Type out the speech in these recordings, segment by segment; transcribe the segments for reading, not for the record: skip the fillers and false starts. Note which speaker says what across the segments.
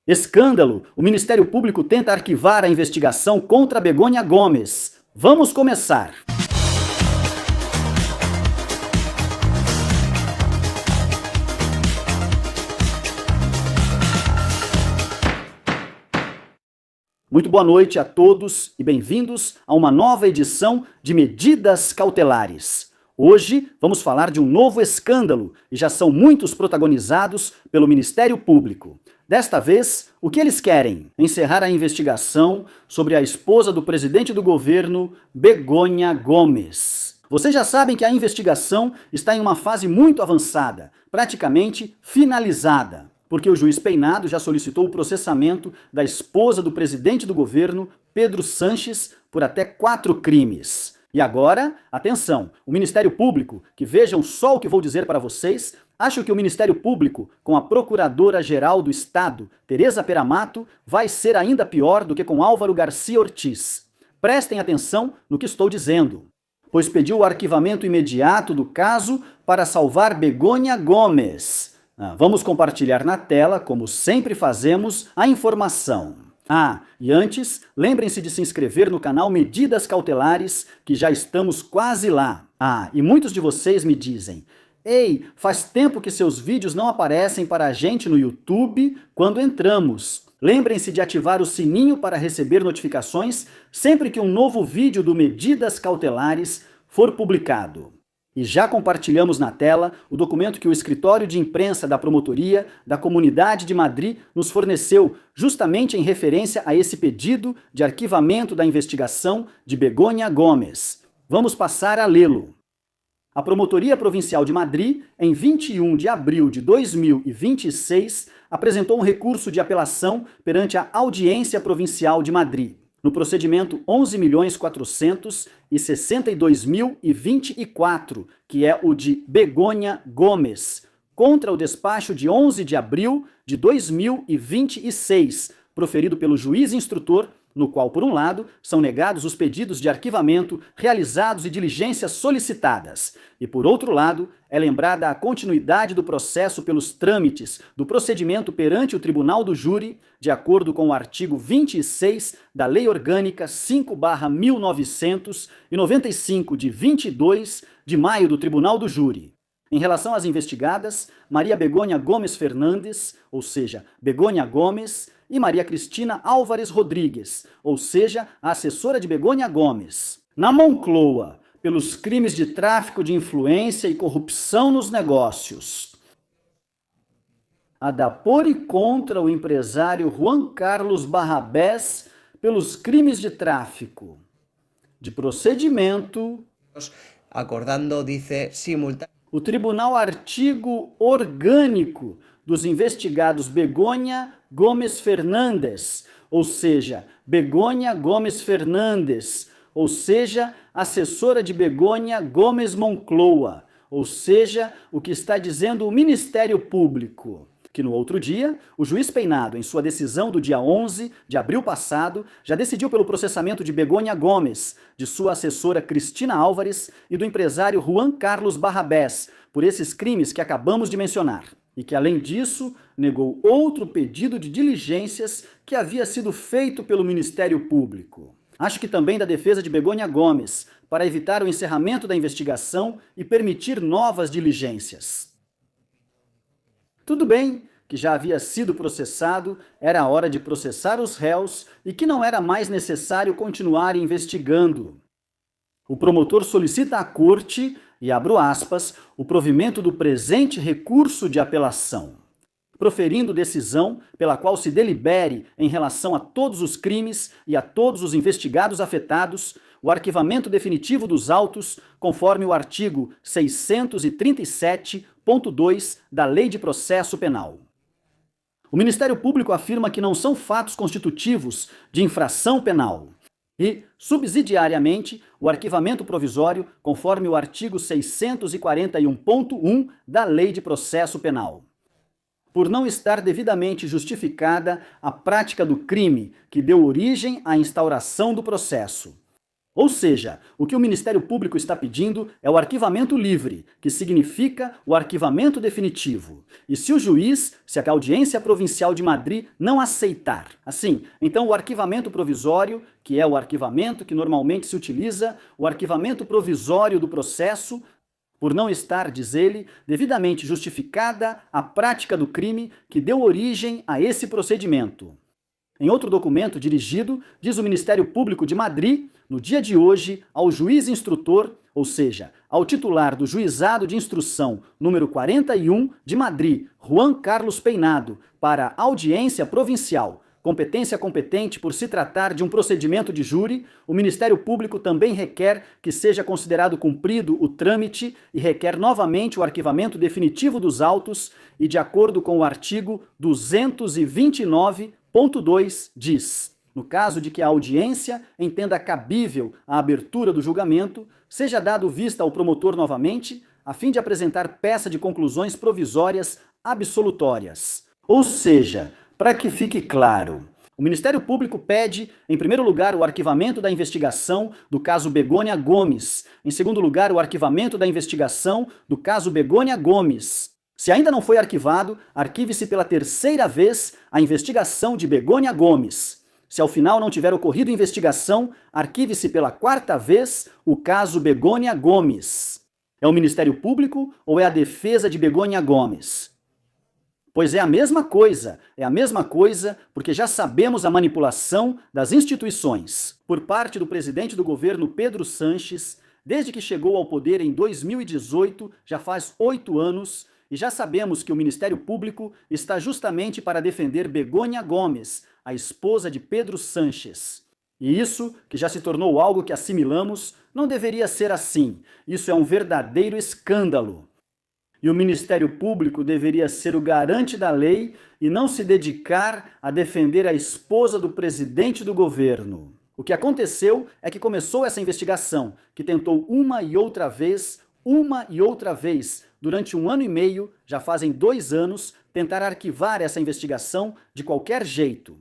Speaker 1: Escândalo! O Ministério Público tenta arquivar a investigação contra Begônia Gomes. Vamos começar! Muito boa noite a todos e bem-vindos a uma nova edição de Medidas Cautelares. Hoje vamos falar de um novo escândalo e já são muitos protagonizados pelo Ministério Público. Desta vez, o que eles querem? Encerrar a investigação sobre a esposa do presidente do governo, Begônia Gomes. Vocês já sabem que a investigação está em uma fase muito avançada, praticamente finalizada, porque o juiz Peinado já solicitou o processamento da esposa do presidente do governo, Pedro Sanches, por até 4 crimes. E agora, atenção, o Ministério Público, que vejam só o que vou dizer para vocês, acho que o Ministério Público, com a Procuradora-Geral do Estado, Tereza Peramato, vai ser ainda pior do que com Álvaro Garcia Ortiz. Prestem atenção no que estou dizendo, pois pediu o arquivamento imediato do caso para salvar Begônia Gomes. Vamos compartilhar na tela, como sempre fazemos, a informação. E antes, lembrem-se de se inscrever no canal Medidas Cautelares, que já estamos quase lá. E muitos de vocês me dizem: ei, faz tempo que seus vídeos não aparecem para a gente no YouTube quando entramos. Lembrem-se de ativar o sininho para receber notificações sempre que um novo vídeo do Medidas Cautelares for publicado. E já compartilhamos na tela o documento que o escritório de imprensa da Promotoria da Comunidade de Madrid nos forneceu, justamente em referência a esse pedido de arquivamento da investigação de Begônia Gomes. Vamos passar a lê-lo. A Promotoria Provincial de Madrid, em 21 de abril de 2026, apresentou um recurso de apelação perante a Audiência Provincial de Madrid, no procedimento 11.462.024, que é o de Begônia Gomes, contra o despacho de 11 de abril de 2026, proferido pelo juiz instrutor, no qual, por um lado, são negados os pedidos de arquivamento realizados e diligências solicitadas, e, por outro lado, é lembrada a continuidade do processo pelos trâmites do procedimento perante o Tribunal do Júri, de acordo com o artigo 26 da Lei Orgânica 5/1995, de 22 de maio do Tribunal do Júri. Em relação às investigadas, Maria Begônia Gomes Fernandes, ou seja, Begônia Gomes, e Maria Cristina Álvares Rodrigues, ou seja, a assessora de Begônia Gomes, na Moncloa, pelos crimes de tráfico de influência e corrupção nos negócios. A dapor e contra o empresário Juan Carlos Barrabés pelos crimes de tráfico. De procedimento,
Speaker 2: acordando, dice,
Speaker 1: o Tribunal Artigo Orgânico dos investigados Begônia Gomes Fernandes, ou seja, Begônia Gomes Fernandes, ou seja, assessora de Begônia Gomes Moncloa, ou seja, o que está dizendo o Ministério Público, que no outro dia, o juiz Peinado, em sua decisão do dia 11 de abril passado, já decidiu pelo processamento de Begônia Gomes, de sua assessora Cristina Álvares e do empresário Juan Carlos Barrabés, por esses crimes que acabamos de mencionar. E que, além disso, negou outro pedido de diligências que havia sido feito pelo Ministério Público. Acho que também da defesa de Begônia Gomes, para evitar o encerramento da investigação e permitir novas diligências. Tudo bem que já havia sido processado, era a hora de processar os réus e que não era mais necessário continuar investigando. O promotor solicita à Corte, e abro aspas, o provimento do presente recurso de apelação, proferindo decisão pela qual se delibere em relação a todos os crimes e a todos os investigados afetados, o arquivamento definitivo dos autos, conforme o artigo 637.2 da Lei de Processo Penal. O Ministério Público afirma que não são fatos constitutivos de infração penal. E, subsidiariamente, o arquivamento provisório, conforme o artigo 641.1 da Lei de Processo Penal. Por não estar devidamente justificada a prática do crime que deu origem à instauração do processo. Ou seja, o que o Ministério Público está pedindo é o arquivamento livre, que significa o arquivamento definitivo. E se a Audiência Provincial de Madrid não aceitar, assim, então o arquivamento provisório, que é o arquivamento que normalmente se utiliza, o arquivamento provisório do processo, por não estar, diz ele, devidamente justificada a prática do crime que deu origem a esse procedimento. Em outro documento dirigido, diz o Ministério Público de Madrid, no dia de hoje, ao juiz instrutor, ou seja, ao titular do Juizado de Instrução número 41 de Madrid, Juan Carlos Peinado, para a Audiência Provincial, competência competente por se tratar de um procedimento de júri, o Ministério Público também requer que seja considerado cumprido o trâmite e requer novamente o arquivamento definitivo dos autos e, de acordo com o artigo 229.2, diz: no caso de que a audiência entenda cabível a abertura do julgamento, seja dado vista ao promotor novamente, a fim de apresentar peça de conclusões provisórias absolutórias. Ou seja, para que fique claro, o Ministério Público pede, em primeiro lugar, o arquivamento da investigação do caso Begônia Gomes. Em segundo lugar, o arquivamento da investigação do caso Begônia Gomes. Se ainda não foi arquivado, arquive-se pela terceira vez a investigação de Begônia Gomes. Se ao final não tiver ocorrido investigação, arquive-se pela quarta vez o caso Begônia Gomes. É o Ministério Público ou é a defesa de Begônia Gomes? Pois é a mesma coisa porque já sabemos a manipulação das instituições por parte do presidente do governo Pedro Sanches, desde que chegou ao poder em 2018, já faz 8 anos, e já sabemos que o Ministério Público está justamente para defender Begônia Gomes, a esposa de Pedro Sanches. E isso, que já se tornou algo que assimilamos, não deveria ser assim. Isso é um verdadeiro escândalo. E o Ministério Público deveria ser o garante da lei e não se dedicar a defender a esposa do presidente do governo. O que aconteceu é que começou essa investigação, que tentou uma e outra vez, durante 1 ano e meio, já fazem 2 anos, tentar arquivar essa investigação de qualquer jeito.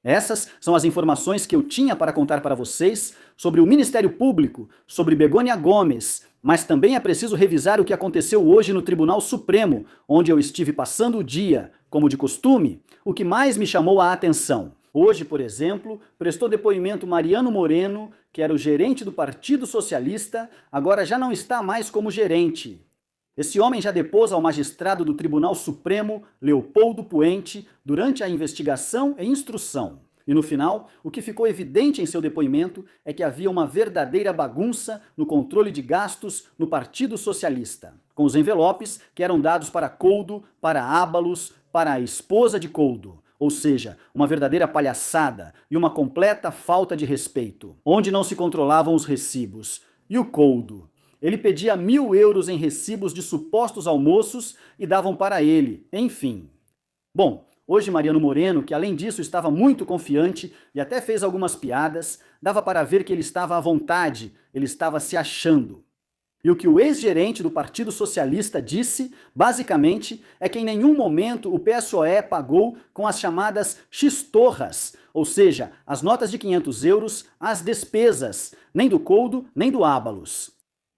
Speaker 1: Essas são as informações que eu tinha para contar para vocês sobre o Ministério Público, sobre Begônia Gomes, mas também é preciso revisar o que aconteceu hoje no Tribunal Supremo, onde eu estive passando o dia, como de costume. O que mais me chamou a atenção? Hoje, por exemplo, prestou depoimento Mariano Moreno, que era o gerente do Partido Socialista, agora já não está mais como gerente. Esse homem já depôs ao magistrado do Tribunal Supremo, Leopoldo Puente, durante a investigação e instrução. E no final, o que ficou evidente em seu depoimento é que havia uma verdadeira bagunça no controle de gastos no Partido Socialista, com os envelopes que eram dados para Coudo, para Ábalos, para a esposa de Coudo. Ou seja, uma verdadeira palhaçada e uma completa falta de respeito, onde não se controlavam os recibos. E o Coudo? Ele pedia 1.000 euros em recibos de supostos almoços e davam para ele, enfim. Bom, hoje Mariano Moreno, que além disso estava muito confiante e até fez algumas piadas, dava para ver que ele estava à vontade, ele estava se achando. E o que o ex-gerente do Partido Socialista disse, basicamente, é que em nenhum momento o PSOE pagou com as chamadas X-torras, ou seja, as notas de 500 euros, as despesas, nem do Coudo, nem do Ábalos.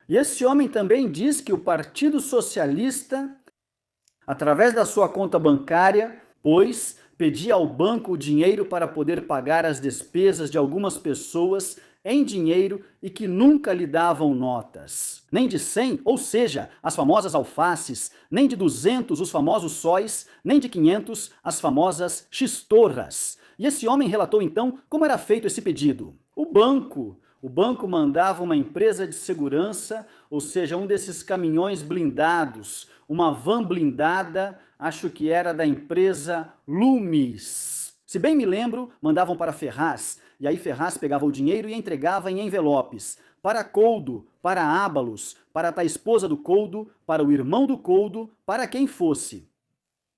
Speaker 1: E esse homem também diz que o Partido Socialista, através da sua conta bancária, pedia ao banco o dinheiro para poder pagar as despesas de algumas pessoas em dinheiro e que nunca lhe davam notas. Nem de 100, ou seja, as famosas alfaces, nem de 200, os famosos sóis, nem de 500, as famosas X-torras. E esse homem relatou então como era feito esse pedido. O banco mandava uma empresa de segurança, ou seja, um desses caminhões blindados, uma van blindada, acho que era da empresa Lumis. Se bem me lembro, mandavam para Ferraz, e aí Ferraz pegava o dinheiro e entregava em envelopes. Para Coudo, para Ábalos, para a esposa do Coudo, para o irmão do Coudo, para quem fosse.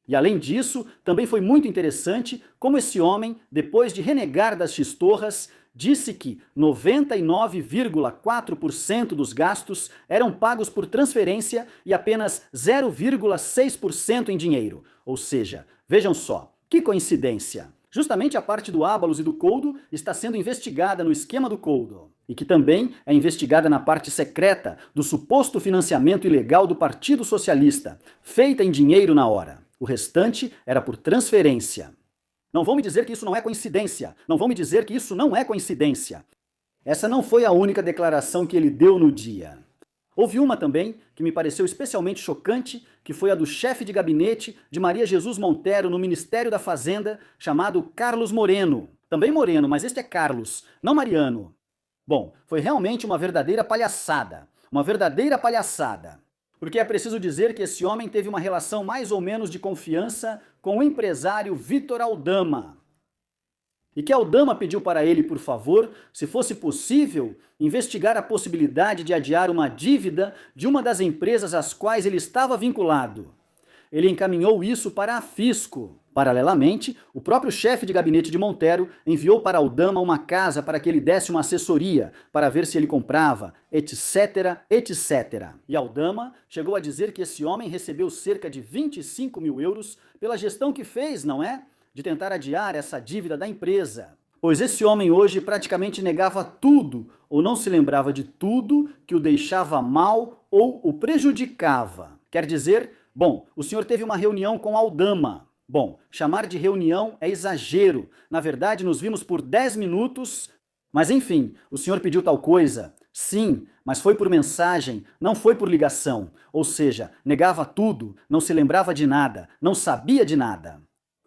Speaker 1: E além disso, também foi muito interessante como esse homem, depois de renegar das X-torras, disse que 99,4% dos gastos eram pagos por transferência e apenas 0,6% em dinheiro. Ou seja, vejam só, que coincidência! Justamente a parte do Ábalos e do Coudo está sendo investigada no esquema do Coudo, e que também é investigada na parte secreta do suposto financiamento ilegal do Partido Socialista, feita em dinheiro na hora. O restante era por transferência. Não vão me dizer que isso não é coincidência. Não vão me dizer que isso não é coincidência. Essa não foi a única declaração que ele deu no dia. Houve uma também que me pareceu especialmente chocante, que foi a do chefe de gabinete de Maria Jesus Montero no Ministério da Fazenda, chamado Carlos Moreno. Também Moreno, mas este é Carlos, não Mariano. Bom, foi realmente uma verdadeira palhaçada. Uma verdadeira palhaçada. Porque é preciso dizer que esse homem teve uma relação mais ou menos de confiança com o empresário Vitor Aldama. E que Aldama pediu para ele, por favor, se fosse possível, investigar a possibilidade de adiar uma dívida de uma das empresas às quais ele estava vinculado. Ele encaminhou isso para a Fisco. Paralelamente, o próprio chefe de gabinete de Montero enviou para Aldama uma casa para que ele desse uma assessoria, para ver se ele comprava, etc, etc. E Aldama chegou a dizer que esse homem recebeu cerca de 25 mil euros pela gestão que fez, não é? De tentar adiar essa dívida da empresa. Pois esse homem hoje praticamente negava tudo, ou não se lembrava de tudo que o deixava mal ou o prejudicava. Quer dizer, bom, o senhor teve uma reunião com Aldama. Bom, chamar de reunião é exagero. Na verdade, nos vimos por 10 minutos, mas enfim, o senhor pediu tal coisa. Sim, mas foi por mensagem, não foi por ligação. Ou seja, negava tudo, não se lembrava de nada, não sabia de nada.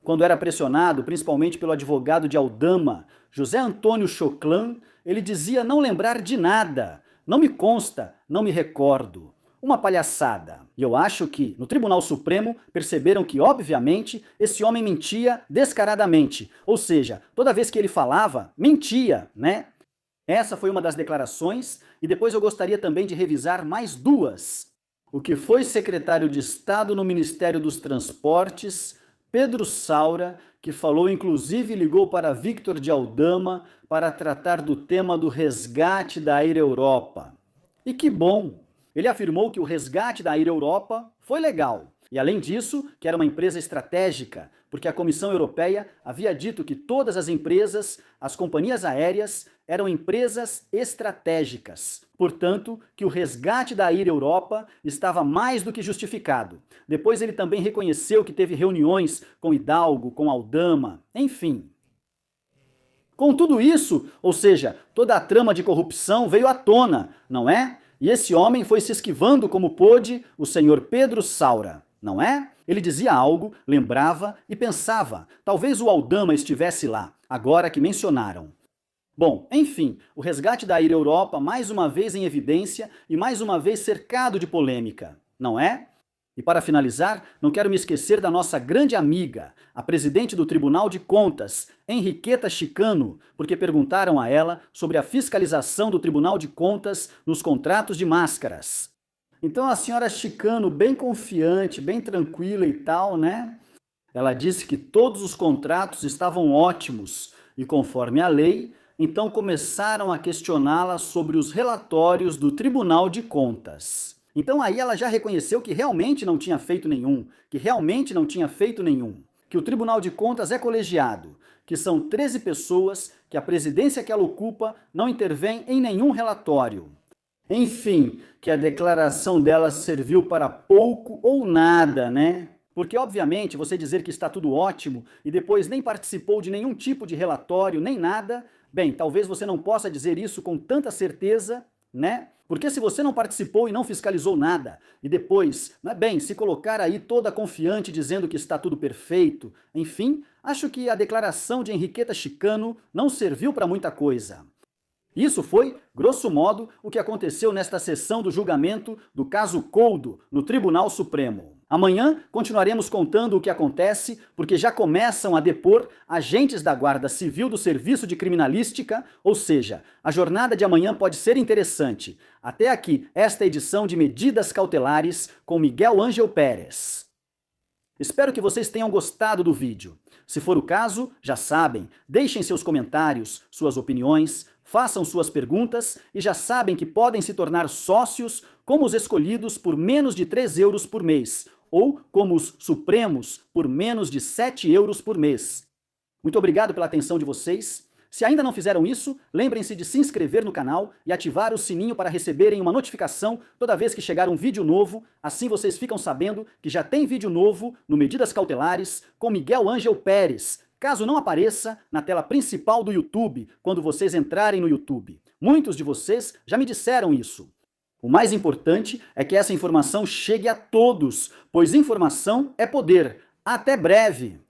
Speaker 1: Quando era pressionado, principalmente pelo advogado de Aldama, José Antônio Choclan, ele dizia não lembrar de nada. Não me consta, não me recordo. Uma palhaçada. E eu acho que, no Tribunal Supremo, perceberam que, obviamente, esse homem mentia descaradamente. Ou seja, toda vez que ele falava, mentia, né? Essa foi uma das declarações, e depois eu gostaria também de revisar mais duas. O que foi secretário de Estado no Ministério dos Transportes, Pedro Saura, que falou, inclusive ligou para Victor de Aldama para tratar do tema do resgate da Air Europa. E que bom! Ele afirmou que o resgate da Air Europa foi legal. E além disso, que era uma empresa estratégica, porque a Comissão Europeia havia dito que todas as empresas, as companhias aéreas, eram empresas estratégicas. Portanto, que o resgate da Air Europa estava mais do que justificado. Depois ele também reconheceu que teve reuniões com Hidalgo, com Aldama, enfim. Com tudo isso, ou seja, toda a trama de corrupção veio à tona, não é? E esse homem foi se esquivando como pôde, o senhor Pedro Saura, não é? Ele dizia algo, lembrava e pensava. Talvez o Aldama estivesse lá, agora que mencionaram. Bom, enfim, o resgate da Air Europa mais uma vez em evidência e mais uma vez cercado de polêmica, não é? E para finalizar, não quero me esquecer da nossa grande amiga, a presidente do Tribunal de Contas, Henriqueta Chicano, porque perguntaram a ela sobre a fiscalização do Tribunal de Contas nos contratos de máscaras. Então a senhora Chicano, bem confiante, bem tranquila e tal, né? Ela disse que todos os contratos estavam ótimos e conforme a lei, então começaram a questioná-la sobre os relatórios do Tribunal de Contas. Então aí ela já reconheceu que realmente não tinha feito nenhum, que o Tribunal de Contas é colegiado, que são 13 pessoas, que a presidência que ela ocupa não intervém em nenhum relatório. Enfim, que a declaração dela serviu para pouco ou nada, né? Porque, obviamente, você dizer que está tudo ótimo e depois nem participou de nenhum tipo de relatório, nem nada, bem, talvez você não possa dizer isso com tanta certeza, né? Porque se você não participou e não fiscalizou nada, e depois, se colocar aí toda confiante dizendo que está tudo perfeito, enfim, acho que a declaração de Henriqueta Chicano não serviu para muita coisa. Isso foi, grosso modo, o que aconteceu nesta sessão do julgamento do caso Coudo no Tribunal Supremo. Amanhã continuaremos contando o que acontece, porque já começam a depor agentes da Guarda Civil do Serviço de Criminalística, ou seja, a jornada de amanhã pode ser interessante. Até aqui, esta edição de Medidas Cautelares com Miguel Ângel Pérez. Espero que vocês tenham gostado do vídeo. Se for o caso, já sabem, deixem seus comentários, suas opiniões, façam suas perguntas e já sabem que podem se tornar sócios como os escolhidos por menos de 3 euros por mês ou como os supremos por menos de 7 euros por mês. Muito obrigado pela atenção de vocês. Se ainda não fizeram isso, lembrem-se de se inscrever no canal e ativar o sininho para receberem uma notificação toda vez que chegar um vídeo novo. Assim vocês ficam sabendo que já tem vídeo novo no Medidas Cautelares com Miguel Ângel Pérez, caso não apareça na tela principal do YouTube quando vocês entrarem no YouTube. Muitos de vocês já me disseram isso. O mais importante é que essa informação chegue a todos, pois informação é poder. Até breve!